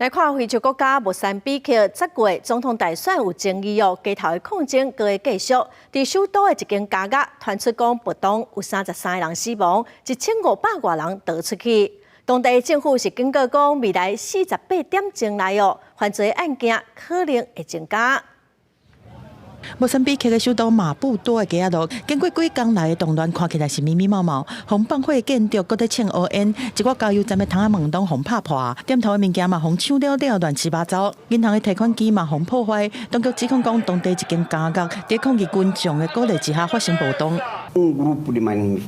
来看非洲国家莫桑比克10月总统大选有争议哦，街头的抗争搁会继续。伫首都的一间家乐传出讲暴动有33个人死亡，1500多人逃出去。当地政府是警告讲，未来48点钟内哦，犯罪案件可能会增加。 莫桑比克的首都马布多的街仔路，经过几天来的动乱，看起来是密密麻麻。红放火建筑，搁在呛乌烟，一个加油站的窗仔门拢互拍破，店头的物件嘛互抢了了，乱七八糟。银行的提款机嘛互破坏。当局指控讲，当地一间家乐在抗议群众的鼓励之下发生暴动。Grupo de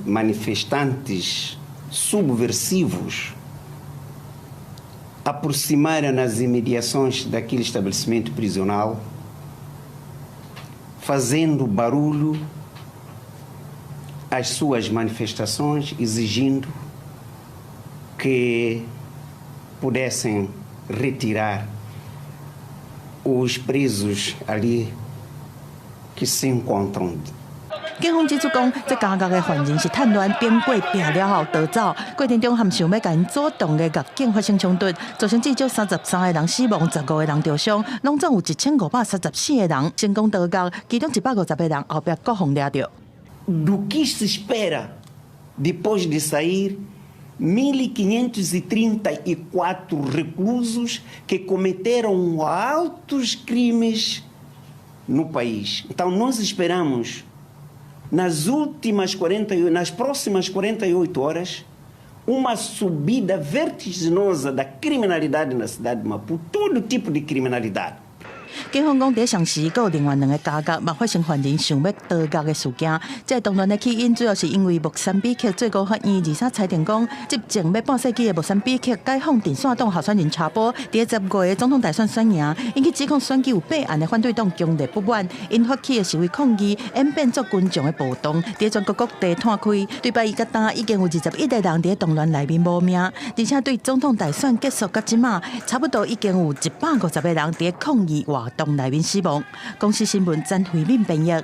manifestantes subversivos aproximaram nas imediações daquele estabelecimento prisional. Fazendo barulho às suas manifestações, exigindo que pudessem retirar os presos ali que se encontram. 警方指出讲，这家乐的犯人是趁乱边过壁了后逃走，过程中含想要甲因主动的甲警发生冲突，造成至少33个人死亡，15个人受伤，拢总有1534个人成功逃脱，其中150个人后壁各互抓着。Do que se espera depois de sair 1.534 reclusos que cometeram altos crimes no país? Então nós esperamos nas próximas 48 horas, uma subida vertiginosa da criminalidade na cidade de Maputo, todo tipo de criminalidade. 警方讲，在上时，还有另外2个家乐，嘛发生犯人想要逃脱的事件。这动乱的起因，主要是因为莫桑比克最高法院23裁定讲，执政要半世纪的莫桑比克解放电线党候选人查波，在10月的总统大选选赢，引起指控选举有备案的反对党强烈不满，因发起的示威抗议演变作群众的暴动，在全国各地摊开。对拜一甲单已经有21个人在动乱内面无命，而且对总统大选结束到即马，差不多已经有150个人在抗议活动内面死亡。公司新闻詹慧敏编译。